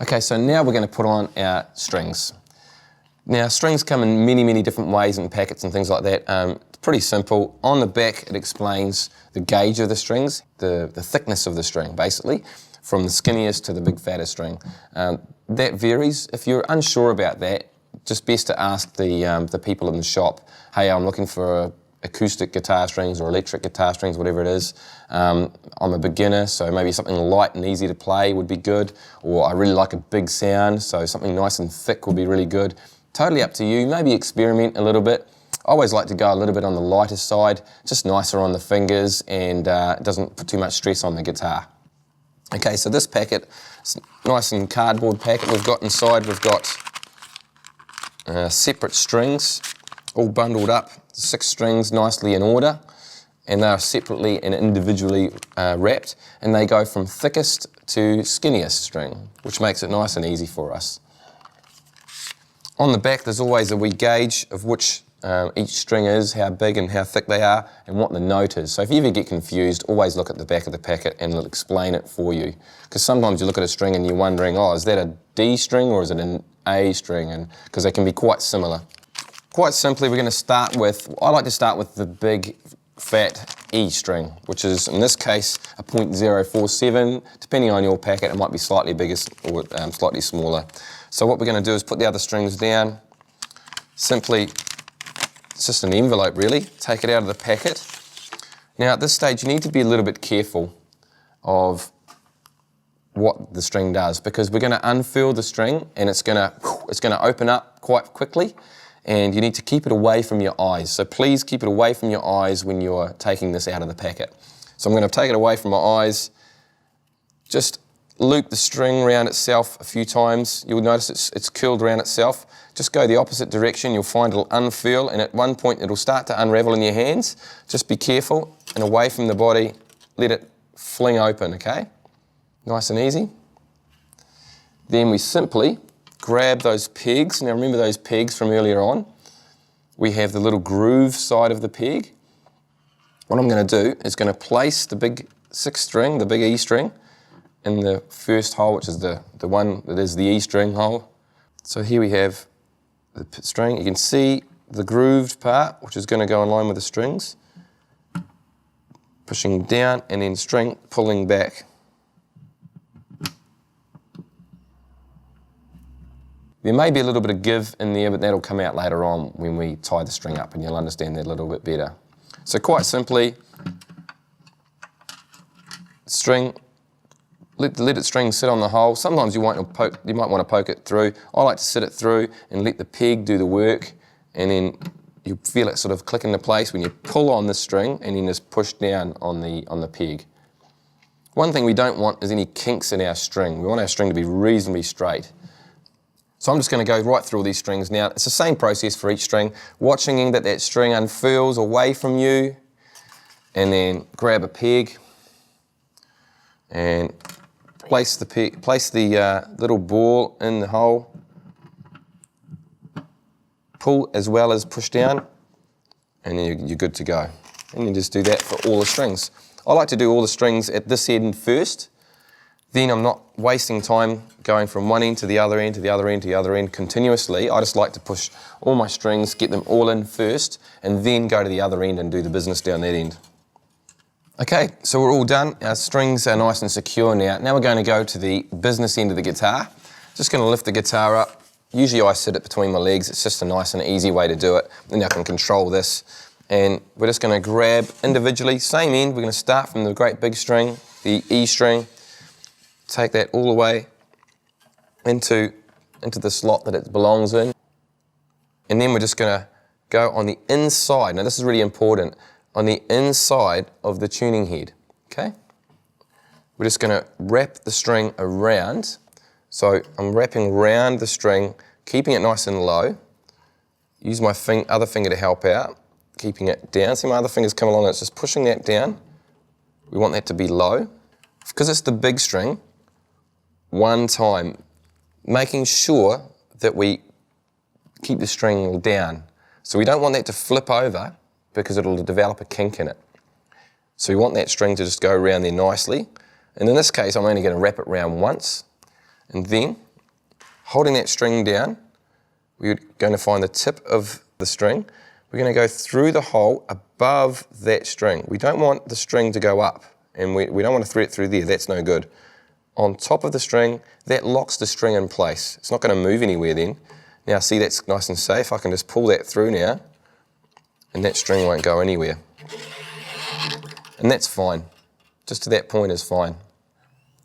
Okay, so now we're going to put on our strings. Now, strings come in many, many different ways in packets and things like that. It's pretty simple. On the back, it explains the gauge of the strings, the thickness of the string, basically, from the skinniest to the big fattest string. That varies. If you're unsure about that, just best to ask the people in the shop, hey, I'm looking for acoustic guitar strings or electric guitar strings, whatever it is. I'm a beginner, so maybe something light and easy to play would be good, or I really like a big sound, so something nice and thick would be really good. Totally up to you. Maybe experiment a little bit. I always like to go a little bit on the lighter side, just nicer on the fingers, and it doesn't put too much stress on the guitar. Okay, so this packet, it's nice and cardboard packet we've got inside. We've got separate strings, all bundled up, 6 strings nicely in order, and they are separately and individually wrapped, and they go from thickest to skinniest string, which makes it nice and easy for us. On the back, there's always a wee gauge of which each string is, how big and how thick they are, and what the note is. So if you ever get confused, always look at the back of the packet and it'll explain it for you. Because sometimes you look at a string and you're wondering, oh, is that a D string or is it an A string? And because they can be quite similar. Quite simply, we're going to start with, I like to start with the big fat E string, which is in this case a 0.047. Depending on your packet, it might be slightly bigger or slightly smaller. So what we're going to do is put the other strings down. Simply, it's just an envelope really. Take it out of the packet. Now at this stage you need to be a little bit careful of what the string does, because we're going to unfurl the string and it's going to open up quite quickly, and you need to keep it away from your eyes. So please keep it away from your eyes when you're taking this out of the packet. So I'm going to take it away from my eyes, just loop the string around itself a few times. You'll notice it's curled around itself. Just go the opposite direction, you'll find it'll unfurl, and at one point it'll start to unravel in your hands. Just be careful, and away from the body, let it fling open, okay? Nice and easy. Then we simply grab those pegs. Now remember those pegs from earlier on? We have the little groove side of the peg. What I'm going to do is going to place the big 6th string, the big E string, in the first hole, which is the one that is the E string hole. So here we have the string. You can see the grooved part, which is going to go in line with the strings. Pushing down and then string pulling back. There may be a little bit of give in there, but that'll come out later on when we tie the string up, and you'll understand that a little bit better. So quite simply, string, let the string sit on the hole. Sometimes you might want to poke it through. I like to sit it through and let the peg do the work, and then you feel it sort of click into place when you pull on the string and then just push down on the peg. One thing we don't want is any kinks in our string. We want our string to be reasonably straight. So I'm just going to go right through all these strings now. It's the same process for each string, watching that string unfurls away from you, and then grab a peg and place the little ball in the hole, pull as well as push down, and then you're good to go. And you just do that for all the strings. I like to do all the strings at this end first. Then I'm not wasting time going from one end to the other end, to the other end, to the other end continuously. I just like to push all my strings, get them all in first, and then go to the other end and do the business down that end. Okay, so we're all done. Our strings are nice and secure now. Now we're going to go to the business end of the guitar. Just going to lift the guitar up. Usually I sit it between my legs. It's just a nice and easy way to do it. Then I can control this. And we're just going to grab individually, same end. We're going to start from the great big string, the E string. Take that all the way into the slot that it belongs in. And then we're just going to go on the inside. Now this is really important. On the inside of the tuning head, okay? We're just going to wrap the string around. So I'm wrapping around the string, keeping it nice and low. Use my other finger to help out, keeping it down. See my other finger's come along, it's just pushing that down. We want that to be low. Because it's the big string, one time, making sure that we keep the string down. So we don't want that to flip over, because it'll develop a kink in it. So we want that string to just go around there nicely. And in this case, I'm only going to wrap it around once, and then holding that string down, we're going to find the tip of the string. We're going to go through the hole above that string. We don't want the string to go up, and we don't want to thread it through there. That's no good. On top of the string, that locks the string in place. It's not going to move anywhere then. Now see, that's nice and safe. I can just pull that through now, and that string won't go anywhere. And that's fine. Just to that point is fine.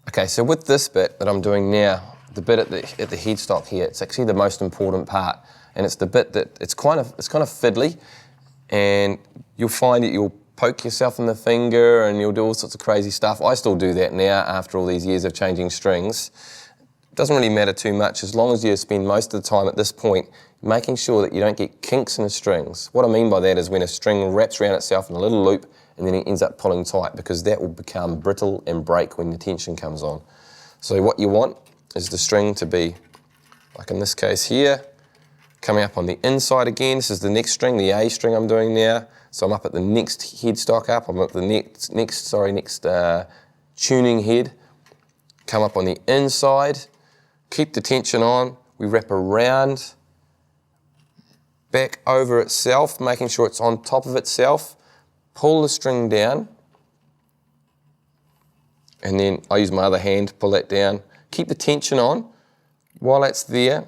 Okay, so with this bit that I'm doing now, the bit at the headstock here, it's actually the most important part, and it's the bit that it's kind of fiddly, and you'll find that you'll poke yourself in the finger and you'll do all sorts of crazy stuff. I still do that now after all these years of changing strings. It doesn't really matter too much as long as you spend most of the time at this point making sure that you don't get kinks in the strings. What I mean by that is when a string wraps around itself in a little loop and then it ends up pulling tight, because that will become brittle and break when the tension comes on. So what you want is the string to be, like in this case here, coming up on the inside again. This is the next string, the A string I'm doing now. So I'm up at the next headstock up, I'm at the next tuning head. Come up on the inside, keep the tension on, we wrap around, back over itself, making sure it's on top of itself, pull the string down, and then I use my other hand to pull that down. Keep the tension on. While that's there,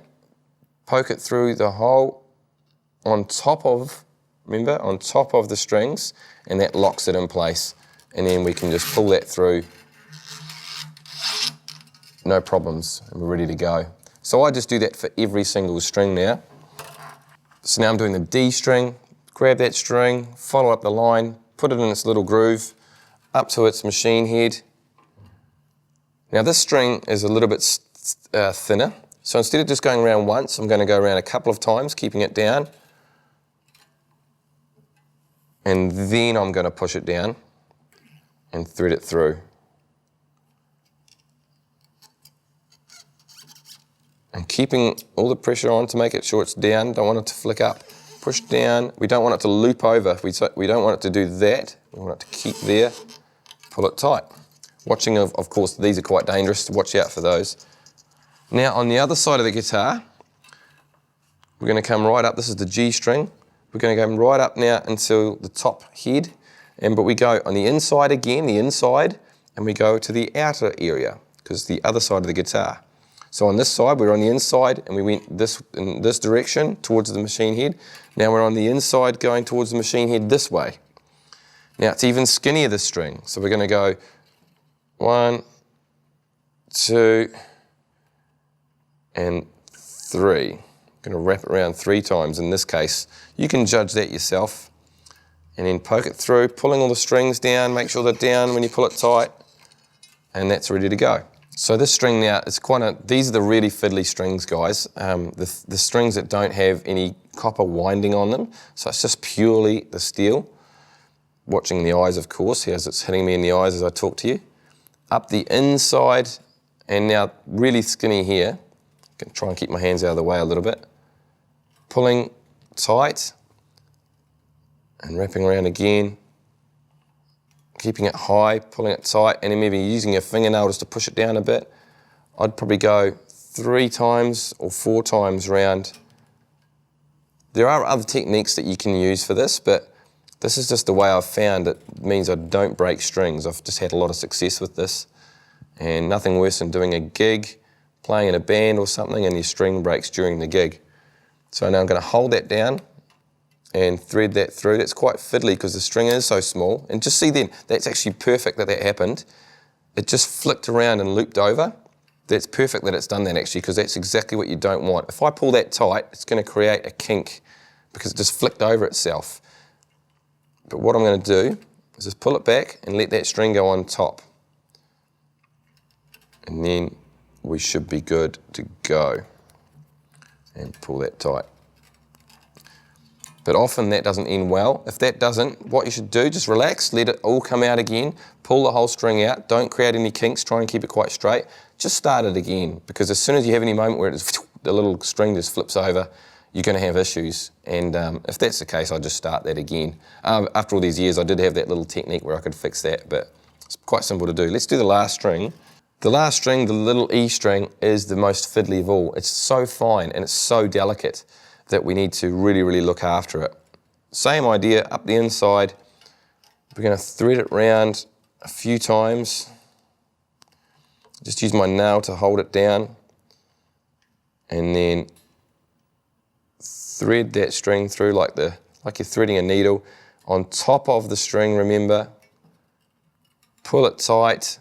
poke it through the hole on top of, remember, on top of the strings, and that locks it in place. And then we can just pull that through, no problems, and we're ready to go. So I just do that for every single string now. So now I'm doing the D string, grab that string, follow up the line, put it in its little groove, up to its machine head. Now this string is a little bit thinner, so instead of just going around once, I'm going to go around a couple of times, keeping it down, and then I'm going to push it down and thread it through. And keeping all the pressure on to make sure it's down, don't want it to flick up. Push down, we don't want it to loop over, we don't want it to do that, we want it to keep there, pull it tight. Watching, of course, these are quite dangerous, so watch out for those. Now on the other side of the guitar, we're going to come right up, this is the G string, we're going to go right up now until the top head, but we go on the inside again, the inside, and we go to the outer area, because the other side of the guitar. So on this side, we're on the inside, and we went in this direction towards the machine head. Now we're on the inside going towards the machine head this way. Now it's even skinnier, this string, so we're going to go 1, 2, and 3. I'm going to wrap it around 3 times in this case. You can judge that yourself. And then poke it through, pulling all the strings down, make sure they're down when you pull it tight, and that's ready to go. So this string now, these are the really fiddly strings, guys. The strings that don't have any copper winding on them, so it's just purely the steel. Watching the eyes, of course, as it's hitting me in the eyes as I talk to you. Up the inside, and now really skinny here. I can try and keep my hands out of the way a little bit. Pulling tight, and wrapping around again. Keeping it high, pulling it tight, and then maybe using your fingernail just to push it down a bit. I'd probably go 3 times or 4 times round. There are other techniques that you can use for this, but this is just the way I've found it means I don't break strings. I've just had a lot of success with this, and nothing worse than doing a gig, playing in a band or something, and your string breaks during the gig. So now I'm going to hold that down and thread that through. That's quite fiddly because the string is so small. And just see then, that's actually perfect that happened. It just flicked around and looped over. That's perfect that it's done that actually, because that's exactly what you don't want. If I pull that tight, it's going to create a kink because it just flicked over itself. But what I'm going to do is just pull it back and let that string go on top. And then we should be good to go. And pull that tight. But often that doesn't end well. If that doesn't, what you should do, just relax, let it all come out again, pull the whole string out, don't create any kinks, try and keep it quite straight. Just start it again, because as soon as you have any moment where the little string just flips over, you're going to have issues. And if that's the case, I'll just start that again. After all these years, I did have that little technique where I could fix that, but it's quite simple to do. Let's do the last string. The last string, the little E string, is the most fiddly of all. It's so fine and it's so delicate that we need to really, really look after it. Same idea, up the inside. We're going to thread it round a few times. Just use my nail to hold it down. And then thread that string through like you're threading a needle. On top of the string, remember, pull it tight.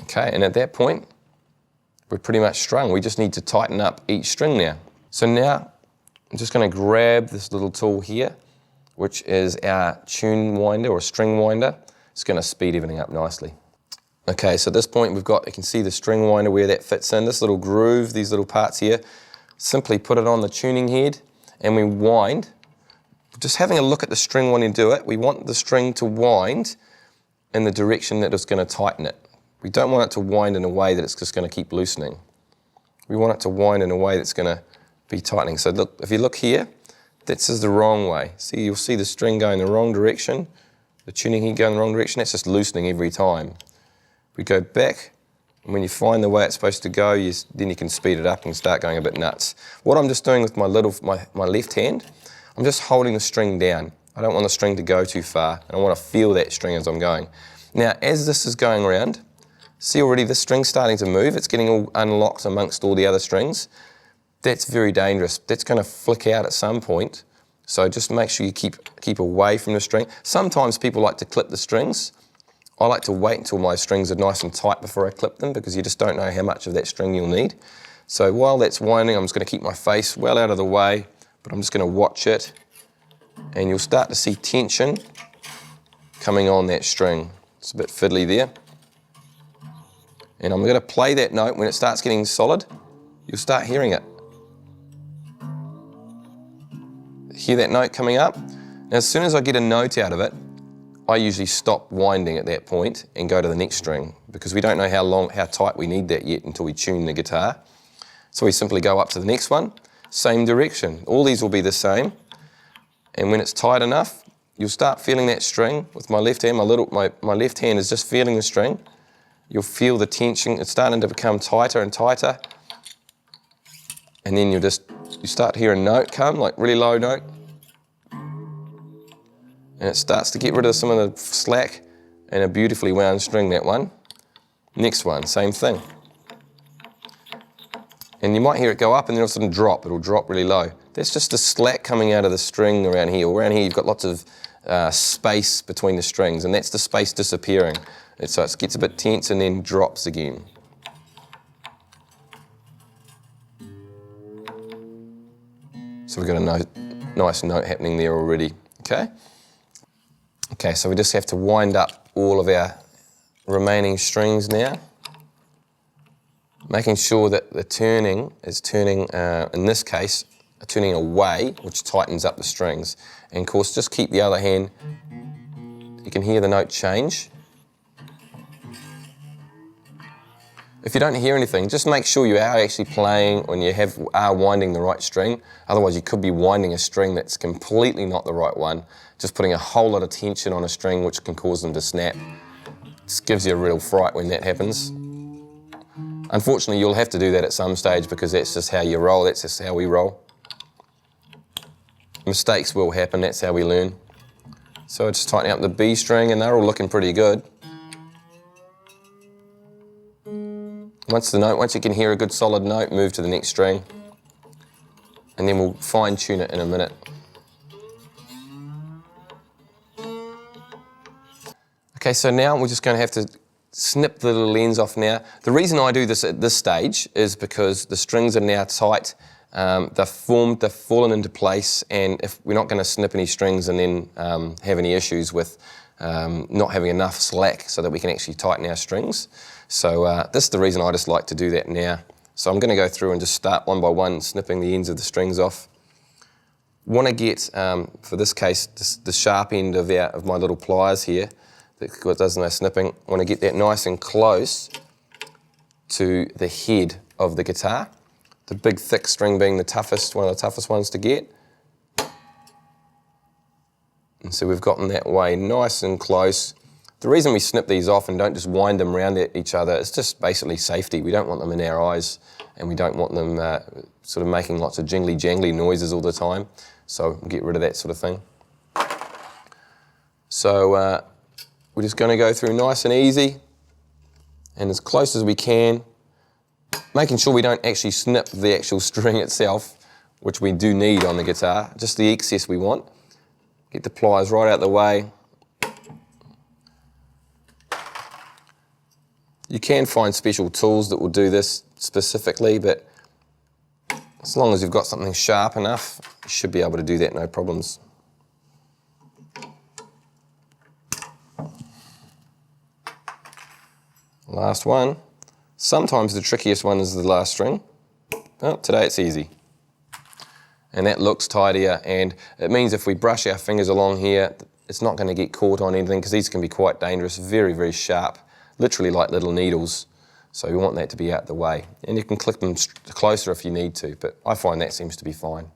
Okay, and at that point, we're pretty much strung. We just need to tighten up each string now. So now, I'm just going to grab this little tool here, which is our tune winder or string winder. It's going to speed everything up nicely. Okay, so at this point you can see the string winder where that fits in. This little groove, these little parts here, simply put it on the tuning head and we wind. Just having a look at the string when you do it, we want the string to wind in the direction that it's going to tighten it. We don't want it to wind in a way that it's just going to keep loosening. We want it to wind in a way that's going to be tightening. So look, if you look here, this is the wrong way. See, you'll see the string going the wrong direction, the tuning head going the wrong direction. That's just loosening every time. We go back, and when you find the way it's supposed to go, then you can speed it up and start going a bit nuts. What I'm just doing with my left hand, I'm just holding the string down. I don't want the string to go too far, and I want to feel that string as I'm going. Now, as this is going around, see already the string's starting to move. It's getting all unlocked amongst all the other strings. That's very dangerous. That's going to flick out at some point. So just make sure you keep away from the string. Sometimes people like to clip the strings. I like to wait until my strings are nice and tight before I clip them because you just don't know how much of that string you'll need. So while that's winding, I'm just going to keep my face well out of the way, but I'm just going to watch it, and you'll start to see tension coming on that string. It's a bit fiddly there. And I'm going to play that note. When it starts getting solid, you'll start hearing it. Hear that note coming up? Now, as soon as I get a note out of it, I usually stop winding at that point and go to the next string because we don't know how tight we need that yet until we tune the guitar. So we simply go up to the next one, same direction. All these will be the same. And when it's tight enough, you'll start feeling that string with my left hand. My left hand is just feeling the string. You'll feel the tension. It's starting to become tighter and tighter. And then you start to hear a note come, like really low note. And it starts to get rid of some of the slack and a beautifully wound string, that one. Next one, same thing. And you might hear it go up and then all of a sudden drop. It'll drop really low. That's just the slack coming out of the string around here. Around here you've got lots of space between the strings, and that's the space disappearing. And so it gets a bit tense and then drops again. So we've got a nice note happening there already, okay? Okay, so we just have to wind up all of our remaining strings now, making sure that the turning is turning, in this case, turning away, which tightens up the strings. And of course, just keep the other hand, you can hear the note change. If you don't hear anything, just make sure you are actually playing when you are winding the right string. Otherwise, you could be winding a string that's completely not the right one, just putting a whole lot of tension on a string which can cause them to snap. It gives you a real fright when that happens. Unfortunately, you'll have to do that at some stage because that's just how you roll, that's just how we roll. Mistakes will happen, that's how we learn. So just tighten up the B string and they're all looking pretty good. Once you can hear a good solid note, move to the next string. And then we'll fine tune it in a minute. Okay, so now we're just going to have to snip the little ends off now. The reason I do this at this stage is because the strings are now tight, they've fallen into place, and if we're not going to snip any strings and then have any issues with not having enough slack so that we can actually tighten our strings. So this is the reason I just like to do that now. So I'm going to go through and just start one by one snipping the ends of the strings off. Want to get, for this case, the sharp end of my little pliers here that does no snipping. I want to get that nice and close to the head of the guitar. The big thick string being one of the toughest ones to get. And so we've gotten that way nice and close. The reason we snip these off and don't just wind them around each other is just basically safety. We don't want them in our eyes, and we don't want them sort of making lots of jingly jangly noises all the time. So we'll get rid of that sort of thing. So we're just going to go through nice and easy and as close as we can, making sure we don't actually snip the actual string itself, which we do need on the guitar, just the excess we want. Get the pliers right out the way. You can find special tools that will do this specifically, but as long as you've got something sharp enough, you should be able to do that no problems. Last one. Sometimes the trickiest one is the last string. Oh, today it's easy. And that looks tidier, and it means if we brush our fingers along here, it's not going to get caught on anything, because these can be quite dangerous, very, very sharp, literally like little needles. So we want that to be out the way. And you can click them closer if you need to, but I find that seems to be fine.